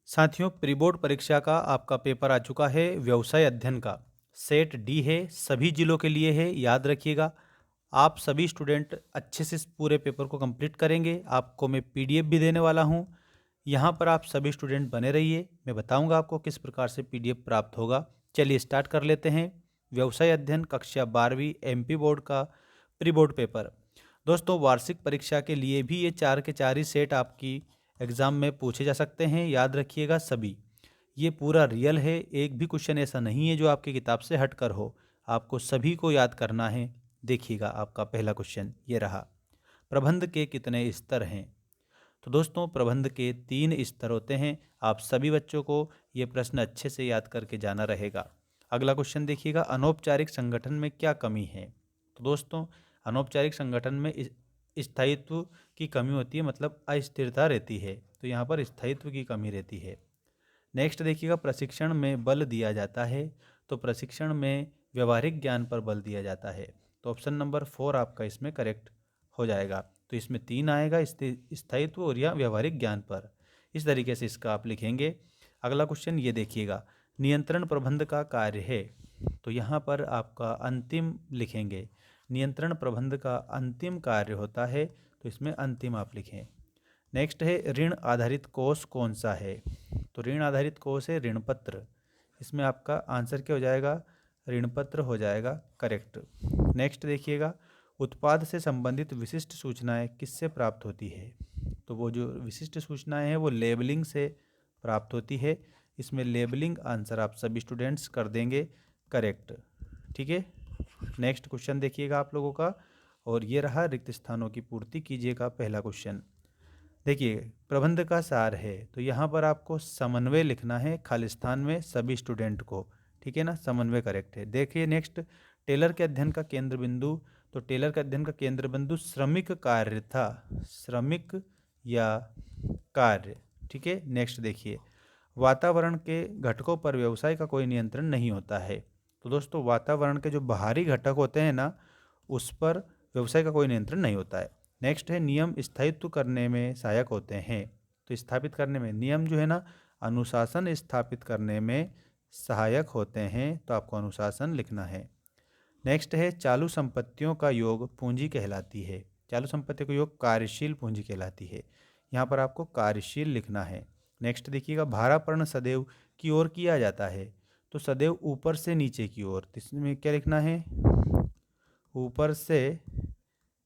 साथियों, pre board परीक्षा का आपका पेपर आ चुका है। व्यवसाय अध्ययन का सेट डी है, सभी जिलों के लिए है, याद रखिएगा। आप सभी स्टूडेंट अच्छे से इस पूरे पेपर को कंप्लीट करेंगे। आपको मैं पीडीएफ भी देने वाला हूं। यहां पर आप सभी स्टूडेंट बने रहिए, मैं बताऊंगा आपको किस प्रकार से पीडीएफ प्राप्त होगा। चलिए स्टार्ट कर लेते हैं। व्यवसाय अध्ययन कक्षा 12वीं एमपी बोर्ड का प्री बोर्ड पेपर। दोस्तों, वार्षिक परीक्षा के लिए भी ये 4 के 4 ही सेट आपकी एग्ज़ाम में पूछे जा सकते हैं, याद रखिएगा सभी। ये पूरा रियल है, एक भी क्वेश्चन ऐसा नहीं है जो आपकी किताब से हट कर हो। आपको सभी को याद करना है। देखिएगा, आपका पहला क्वेश्चन ये रहा। प्रबंध के कितने स्तर हैं? तो दोस्तों, प्रबंध के 3 स्तर होते हैं। आप सभी बच्चों को ये प्रश्न अच्छे से याद करके जाना रहेगा। अगला क्वेश्चन देखिएगा, अनौपचारिक संगठन में क्या कमी है? तो दोस्तों, अनौपचारिक संगठन में स्थायित्व की कमी होती है, मतलब अस्थिरता रहती है। तो यहाँ पर स्थायित्व की कमी रहती है। नेक्स्ट देखिएगा, प्रशिक्षण में बल दिया जाता है। तो प्रशिक्षण में व्यवहारिक ज्ञान पर बल दिया जाता है। तो ऑप्शन नंबर 4 आपका इसमें करेक्ट हो जाएगा। तो इसमें 3 आएगा, स्थायित्व और या व्यवहारिक ज्ञान पर। इस तरीके से इसका आप लिखेंगे। अगला क्वेश्चन ये देखिएगा, नियंत्रण प्रबंध का कार्य है। तो यहाँ पर आपका अंतिम लिखेंगे। नियंत्रण प्रबंध का अंतिम कार्य होता है, तो इसमें अंतिम आप लिखें। नेक्स्ट है, ऋण आधारित कोष कौन सा है? तो ऋण आधारित कोष है ऋण पत्र। इसमें आपका आंसर क्या हो जाएगा? ऋण पत्र हो जाएगा करेक्ट। नेक्स्ट देखिएगा, उत्पाद से संबंधित विशिष्ट सूचनाएं किससे प्राप्त होती है? तो वो जो विशिष्ट सूचनाएं हैं वो लेबलिंग से प्राप्त होती है। इसमें लेबलिंग आंसर आप सभी स्टूडेंट्स कर देंगे करेक्ट। ठीक है, नेक्स्ट क्वेश्चन देखिएगा आप लोगों का, और ये रहा रिक्त स्थानों की पूर्ति कीजिएगा पहला क्वेश्चन। देखिए, प्रबंध का सार है, तो यहाँ पर आपको समन्वय लिखना है खालिस्तान में सभी स्टूडेंट को। ठीक है ना, समन्वय करेक्ट है। देखिए नेक्स्ट, टेलर के अध्ययन का केंद्र बिंदु। तो टेलर के अध्ययन का केंद्र बिंदु श्रमिक कार्य था, श्रमिक या कार्य। ठीक है, नेक्स्ट देखिए, वातावरण के घटकों पर व्यवसाय का कोई नियंत्रण नहीं होता है। तो दोस्तों, वातावरण के जो बाहरी घटक होते हैं ना, उस पर व्यवसाय का कोई नियंत्रण नहीं होता है। नेक्स्ट है, नियम स्थायित्व करने में सहायक होते हैं। तो स्थापित करने में नियम जो है ना, अनुशासन स्थापित करने में सहायक होते हैं, तो आपको अनुशासन लिखना है। नेक्स्ट है, चालू संपत्तियों का योग पूंजी कहलाती है। चालू संपत्ति का योग कार्यशील पूंजी कहलाती है। यहाँ पर आपको कार्यशील लिखना है। नेक्स्ट देखिएगा, भारापर्ण सदैव की ओर किया जाता है। तो सदैव ऊपर से नीचे की ओर, तो इसमें क्या लिखना है? ऊपर से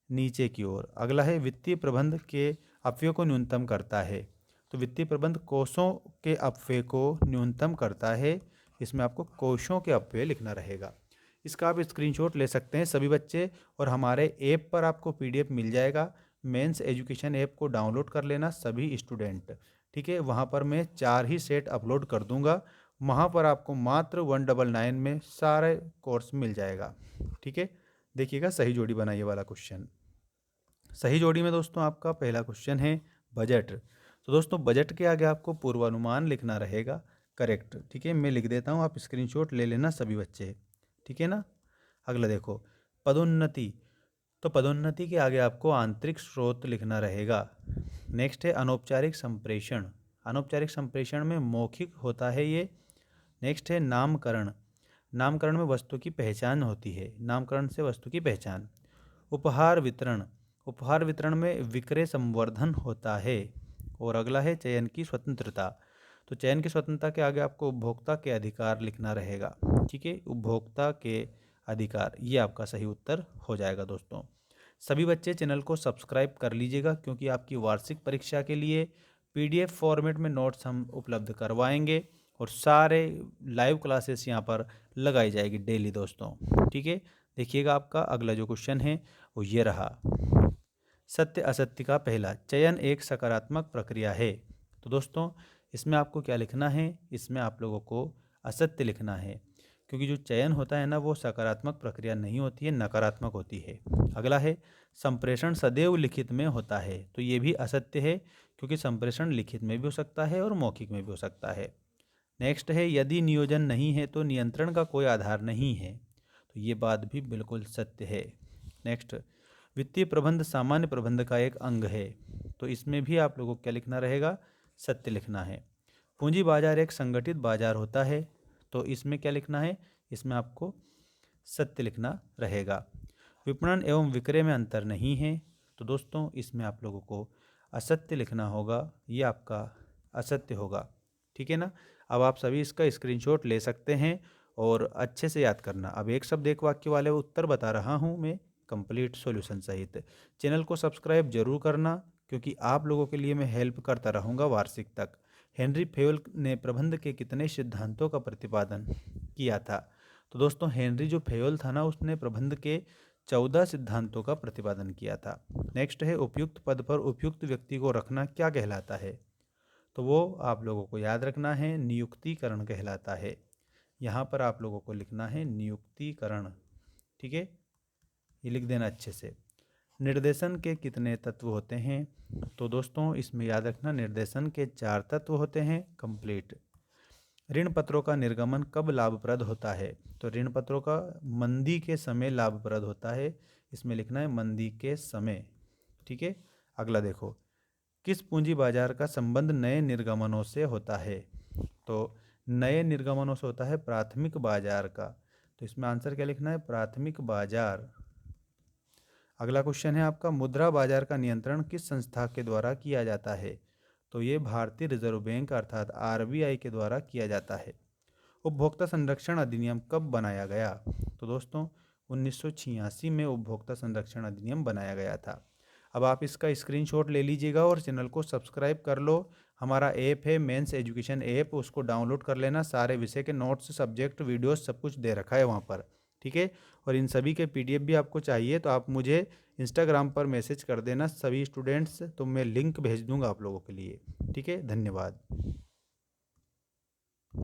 नीचे की ओर। अगला है, वित्तीय प्रबंध के अपव्यय को न्यूनतम करता है। तो वित्तीय प्रबंध कोषों के अपव्यय को न्यूनतम करता है। इसमें आपको कोषों के अपव्यय लिखना रहेगा। इसका आप स्क्रीनशॉट ले सकते हैं सभी बच्चे, और हमारे ऐप पर आपको पीडीएफ मिल जाएगा। मेंस एजुकेशन ऐप को डाउनलोड कर लेना सभी स्टूडेंट। ठीक है, वहाँ पर मैं 4 ही सेट अपलोड कर दूंगा। वहाँ पर आपको मात्र 199 में सारे कोर्स मिल जाएगा। ठीक है, देखिएगा सही जोड़ी बनाइए वाला क्वेश्चन। सही जोड़ी में दोस्तों आपका पहला क्वेश्चन है बजट। तो दोस्तों, बजट के आगे आपको पूर्वानुमान लिखना रहेगा करेक्ट। ठीक है, मैं लिख देता हूँ, आप स्क्रीनशॉट ले लेना सभी बच्चे। ठीक है ना। अगला देखो, पदोन्नति। तो पदोन्नति के आगे आपको आंतरिक स्रोत लिखना रहेगा। नेक्स्ट है, अनौपचारिक संप्रेषण। अनौपचारिक संप्रेषण में मौखिक होता है ये। नेक्स्ट है, नामकरण। नामकरण में वस्तु की पहचान होती है, नामकरण से वस्तु की पहचान। उपहार वितरण। उपहार वितरण में विक्रय संवर्धन होता है। और अगला है, चयन की स्वतंत्रता। तो चयन की स्वतंत्रता के आगे आपको उपभोक्ता के अधिकार लिखना रहेगा। ठीक है, उपभोक्ता के अधिकार, ये आपका सही उत्तर हो जाएगा दोस्तों। सभी बच्चे चैनल को सब्सक्राइब कर लीजिएगा, क्योंकि आपकी वार्षिक परीक्षा के लिए पीडीएफ फॉर्मेट में नोट्स हम उपलब्ध करवाएंगे, और सारे लाइव क्लासेस यहाँ पर लगाई जाएगी डेली दोस्तों। ठीक है, देखिएगा आपका अगला जो क्वेश्चन है वो ये रहा। सत्य असत्य का पहला चयन एक सकारात्मक प्रक्रिया है। तो दोस्तों, इसमें आपको क्या लिखना है? इसमें आप लोगों को असत्य लिखना है, क्योंकि जो चयन होता है ना, वो सकारात्मक प्रक्रिया नहीं होती है, नकारात्मक होती है। अगला है, संप्रेषण सदैव लिखित में होता है। तो ये भी असत्य है, क्योंकि संप्रेषण लिखित में भी हो सकता है और मौखिक में भी हो सकता है। नेक्स्ट है, यदि नियोजन नहीं है तो नियंत्रण का कोई आधार नहीं है। तो ये बात भी बिल्कुल सत्य है। नेक्स्ट, वित्तीय प्रबंध सामान्य प्रबंध का एक अंग है। तो इसमें भी आप लोगों को क्या लिखना रहेगा? सत्य लिखना है। पूंजी बाजार एक संगठित बाजार होता है। तो इसमें क्या लिखना है, इसमें आपको सत्य लिखना रहेगा। विपणन एवं विक्रय में अंतर नहीं है। तो दोस्तों इसमें आप लोगों को असत्य लिखना होगा, ये आपका असत्य होगा। ठीक है ना। अब आप सभी इसका स्क्रीनशॉट ले सकते हैं और अच्छे से याद करना। अब एक शब्द एक वाक्य वाले उत्तर बता रहा हूँ मैं कंप्लीट सॉल्यूशन सहित। चैनल को सब्सक्राइब जरूर करना, क्योंकि आप लोगों के लिए मैं हेल्प करता रहूँगा वार्षिक तक। हेनरी फेयोल ने प्रबंध के कितने सिद्धांतों का प्रतिपादन किया था? तो दोस्तों हेनरी जो फेयोल था ना, उसने प्रबंध के 14 सिद्धांतों का प्रतिपादन किया था। नेक्स्ट है, उपयुक्त पद पर उपयुक्त व्यक्ति को रखना क्या कहलाता है? तो वो आप लोगों को याद रखना है, नियुक्तिकरण कहलाता है। यहाँ पर आप लोगों को लिखना है नियुक्तिकरण। ठीक है, ये लिख देना अच्छे से। निर्देशन के कितने तत्व होते हैं? तो दोस्तों इसमें याद रखना, निर्देशन के 4 तत्व होते हैं कंप्लीट। ऋण पत्रों का निर्गमन कब लाभप्रद होता है? तो ऋण पत्रों का मंदी के समय लाभप्रद होता है। इसमें लिखना है मंदी के समय। ठीक है, अगला देखो, किस पूंजी बाजार का संबंध नए निर्गमनों से होता है? तो नए निर्गमनों से होता है प्राथमिक बाजार का। तो इसमें आंसर क्या लिखना है, प्राथमिक बाजार। अगला क्वेश्चन है आपका, मुद्रा बाजार का नियंत्रण किस संस्था के द्वारा किया जाता है? तो ये भारतीय रिजर्व बैंक अर्थात आरबीआई के द्वारा किया जाता है। उपभोक्ता संरक्षण अधिनियम कब बनाया गया? तो दोस्तों 1986 में उपभोक्ता संरक्षण अधिनियम बनाया गया था। अब आप इसका स्क्रीनशॉट ले लीजिएगा और चैनल को सब्सक्राइब कर लो। हमारा ऐप है मेंस एजुकेशन ऐप, उसको डाउनलोड कर लेना। सारे विषय के नोट्स, सब्जेक्ट, वीडियोस सब कुछ दे रखा है वहाँ पर। ठीक है, और इन सभी के पीडीएफ भी आपको चाहिए तो आप मुझे इंस्टाग्राम पर मैसेज कर देना सभी स्टूडेंट्स, तो मैं लिंक भेज दूंगा आप लोगों के लिए। ठीक है, धन्यवाद।